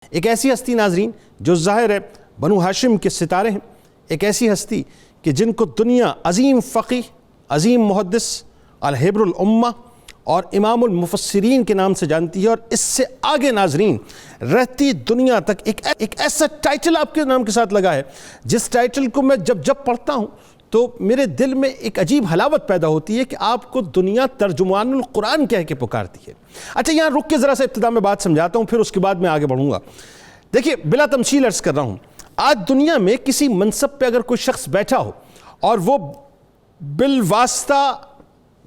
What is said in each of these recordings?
ایک ایسی ہستی ناظرین جو ظاہر ہے بنو ہاشم کے ستارے ہیں، ایک ایسی ہستی کہ جن کو دنیا عظیم فقیہ، عظیم محدث، الحبر الامہ اور امام المفسرین کے نام سے جانتی ہے، اور اس سے آگے ناظرین رہتی دنیا تک ایک ایسا ٹائٹل آپ کے نام کے ساتھ لگا ہے جس ٹائٹل کو میں جب پڑھتا ہوں تو میرے دل میں ایک عجیب حلاوت پیدا ہوتی ہے کہ آپ کو دنیا ترجمان القرآن کہہ کے پکارتی ہے۔ اچھا، یہاں رک کے ذرا سے ابتدا میں بات سمجھاتا ہوں، پھر اس کے بعد میں آگے بڑھوں گا۔ دیکھیے، بلا تمثیل عرض کر رہا ہوں، آج دنیا میں کسی منصب پہ اگر کوئی شخص بیٹھا ہو اور وہ بالواسطہ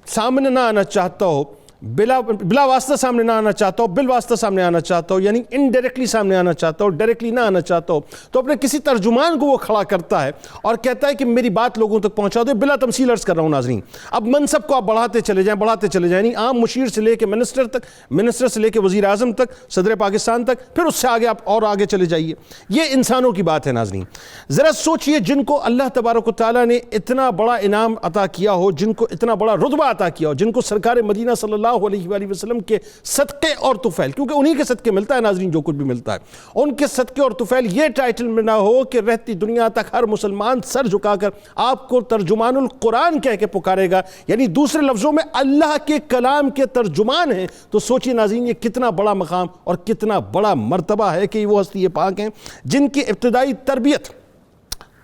سامنے نہ آنا چاہتا ہو، بلا واسطہ سامنے نہ آنا چاہتا ہو، بالواسطہ سامنے آنا چاہتا ہو، یعنی انڈائریکٹلی سامنے آنا چاہتا ہو، ڈائریکٹلی نہ آنا چاہتا ہو، تو اپنے کسی ترجمان کو وہ کھڑا کرتا ہے اور کہتا ہے کہ میری بات لوگوں تک پہنچا دو۔ بلا تمثیل عرض کر رہا ہوں ناظرین، اب منصب کو آپ بڑھاتے چلے جائیں، یعنی عام مشیر سے لے کے منسٹر تک، منسٹر سے لے کے وزیر اعظم تک، صدر پاکستان تک، پھر اس سے آگے آپ اور آگے چلے جائیے۔ یہ انسانوں کی بات ہے ناظرین۔ ذرا سوچئے، جن کو اللہ تبارک و تعالیٰ نے اتنا بڑا انعام عطا کیا ہو، جن کو اتنا بڑا رتبہ عطا کیا ہو، جن کو سرکار مدینہ صلی اللہ علیہ وآلہ وسلم کے صدقے اور طفیل، کیونکہ انہی کے صدقے ملتا ہے ناظرین جو کچھ بھی ملتا ہے، ان کے صدقے اور طفیل یہ ٹائٹل میں نہ ہو کہ رہتی دنیا تک ہر مسلمان سر جھکا کر آپ کو ترجمان القرآن کہہ کے پکارے گا، یعنی دوسرے لفظوں میں اللہ کے کلام کے ترجمان ہیں، تو سوچئے ناظرین یہ کتنا بڑا مقام اور کتنا بڑا مرتبہ ہے کہ وہ ہستی پاک ہیں جن کی ابتدائی تربیت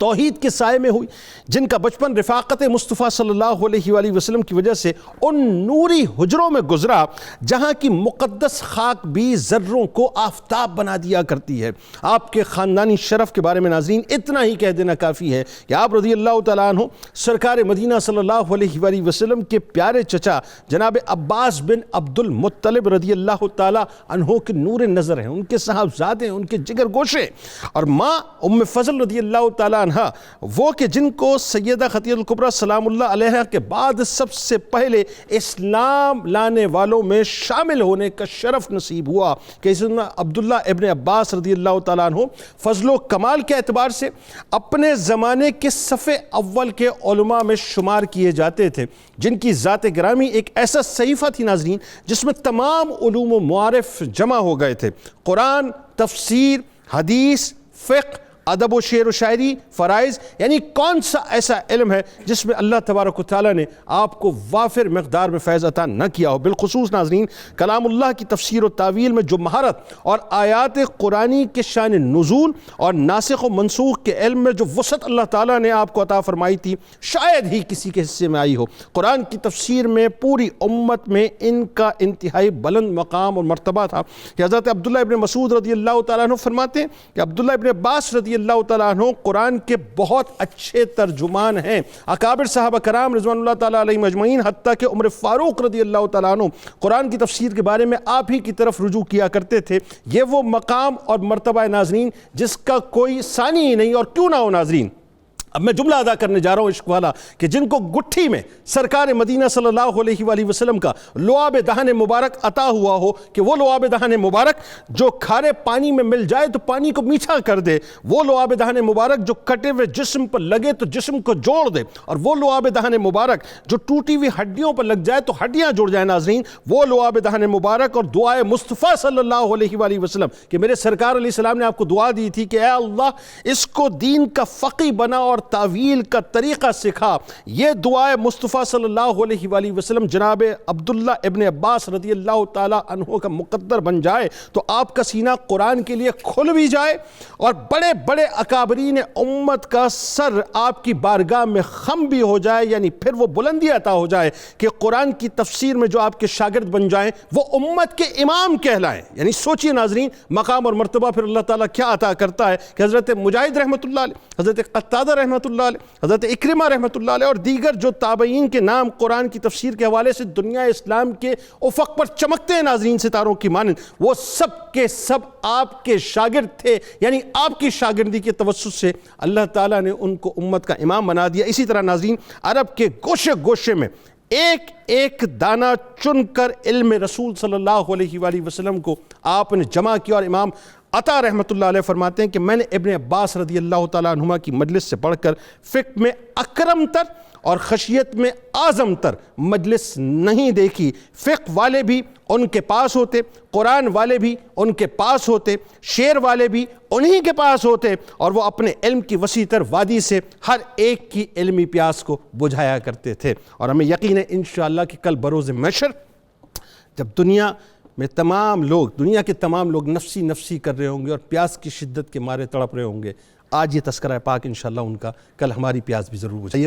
توحید کے سائے میں ہوئی، جن کا بچپن رفاقت مصطفیٰ صلی اللہ علیہ وآلہ وسلم کی وجہ سے ان نوری حجروں میں گزرا جہاں کی مقدس خاک بھی ذروں کو آفتاب بنا دیا کرتی ہے۔ آپ کے خاندانی شرف کے بارے میں ناظرین اتنا ہی کہہ دینا کافی ہے کہ آپ رضی اللہ تعالیٰ عنہ سرکار مدینہ صلی اللہ علیہ وآلہ وسلم کے پیارے چچا جناب عباس بن عبد المطلب رضی اللہ تعالیٰ عنہ کے نور نظر ہیں، ان کے صاحبزادے ہیں، ان کے جگر گوشے، اور ماں ام فضل رضی اللہ تعالیٰ وہ کہ جن کو سیدہ خدیجہ الکبریٰ سلام اللہ علیہا کے بعد سب سے پہلے اسلام لانے والوں میں شامل ہونے کا شرف نصیب ہوا، کہ سیدنا عبداللہ ابن عباس رضی اللہ تعالیٰ عنہ فضل و کمال کے اعتبار سے اپنے زمانے کے صف اول کے علماء میں شمار کیے جاتے تھے، جن کی ذات گرامی ایک ایسا صحیفہ تھی ناظرین جس میں تمام علوم و معارف جمع ہو گئے تھے، قرآن، تفسیر، حدیث، فقہ، ادب و شعر و شاعری، فرائض، یعنی کون سا ایسا علم ہے جس میں اللہ تبارک و تعالیٰ نے آپ کو وافر مقدار میں فیض عطا نہ کیا ہو۔ بالخصوص ناظرین کلام اللہ کی تفسیر و تعویل میں جو مہارت اور آیات قرآنی کے شان نزول اور ناسخ و منسوخ کے علم میں جو وسعت اللہ تعالیٰ نے آپ کو عطا فرمائی تھی، شاید ہی کسی کے حصے میں آئی ہو۔ قرآن کی تفسیر میں پوری امت میں ان کا انتہائی بلند مقام اور مرتبہ تھا کہ حضرت عبداللہ ابن مسعود رضی اللہ تعالیٰ عنہ فرماتے ہیں کہ عبداللہ ابن عباس رضی اللہ تعالیٰ عنہ قرآن کے بہت اچھے ترجمان ہیں۔ اکابر صحابہ کرام رضوان اللہ تعالیٰ علیہ مجمعین، حتیٰ کہ عمر فاروق رضی اللہ تعالیٰ عنہ قرآن کی تفسیر کے بارے میں آپ ہی کی طرف رجوع کیا کرتے تھے۔ یہ وہ مقام اور مرتبہ ناظرین جس کا کوئی ثانی ہی نہیں، اور کیوں نہ ہو ناظرین۔ اب میں جملہ ادا کرنے جا رہا ہوں عشق والا، کہ جن کو گٹھی میں سرکار مدینہ صلی اللہ علیہ وآلہ وسلم کا لعاب دہن مبارک عطا ہوا ہو، کہ وہ لعاب دہن مبارک جو کھارے پانی میں مل جائے تو پانی کو میٹھا کر دے، وہ لعاب دہن مبارک جو کٹے ہوئے جسم پر لگے تو جسم کو جوڑ دے، اور وہ لعاب دہن مبارک جو ٹوٹی ہوئی ہڈیوں پر لگ جائے تو ہڈیاں جڑ جائیں ناظرین، وہ لعاب دہن مبارک اور دعائے مصطفیٰ صلی اللہ علیہ وآلہ وسلم کہ میرے سرکار علیہ السلام نے آپ کو دعا دی تھی کہ اے اللہ اس کو دین کا فقیہ بنا اور تعویل کا طریقہ سکھا۔ یہ دعائے مصطفیٰ صلی اللہ علیہ وآلہ وسلم جناب عبداللہ ابن عباس رضی اللہ تعالیٰ عنہ کا مقدر بن جائے تو آپ کا سینہ قرآن کے لیے کھل بھی جائے، اور بڑے بڑے اکابرین امت کا سر آپ کی بارگاہ میں خم بھی ہو جائے، یعنی پھر وہ بلندی عطا ہو جائے کہ قرآن کی تفسیر میں جو آپ کے شاگرد بن جائیں وہ امت کے امام کہلائیں۔ یعنی سوچئے ناظرین مقام اور مرتبہ پھر اللہ تعالیٰ کیا عطا کرتا ہے کہ حضرت مجاہد رحمۃ اللہ علیہ، حضرت قتادہ رحمۃ اللہ علیہ، حضرت اکرمہ رحمۃ اللہ علیہ اور دیگر جو تابعین کے نام قرآن کی تفسیر کے حوالے سے دنیا اسلام کے افق پر چمکتے ہیں ناظرین ستاروں کی مانند، وہ سب کے سب آپ کے شاگرد تھے، یعنی آپ کی شاگردی کے توسط سے اللہ تعالیٰ نے ان کو امت کا امام بنا دیا۔ اسی طرح ناظرین عرب کے گوشے گوشے میں ایک ایک دانہ چن کر علم رسول صلی اللہ علیہ وآلہ وسلم کو آپ نے جمع کیا، اور امام عطا رحمۃ اللہ علیہ فرماتے ہیں کہ میں نے ابن عباس رضی اللہ تعالیٰ عنہما کی مجلس سے پڑھ کر فقہ میں اکرم تر اور خشیت میں اعظم تر مجلس نہیں دیکھی۔ فقہ والے بھی ان کے پاس ہوتے، قرآن والے بھی ان کے پاس ہوتے، شعر والے بھی انہی کے پاس ہوتے، اور وہ اپنے علم کی وسیع تر وادی سے ہر ایک کی علمی پیاس کو بجھایا کرتے تھے۔ اور ہمیں یقین ہے انشاءاللہ کہ کل بروز محشر جب دنیا کے تمام لوگ نفسی نفسی کر رہے ہوں گے اور پیاس کی شدت کے مارے تڑپ رہے ہوں گے، آج یہ تذکرہ پاک انشاءاللہ ان کا کل ہماری پیاس بھی ضرور بجھائے۔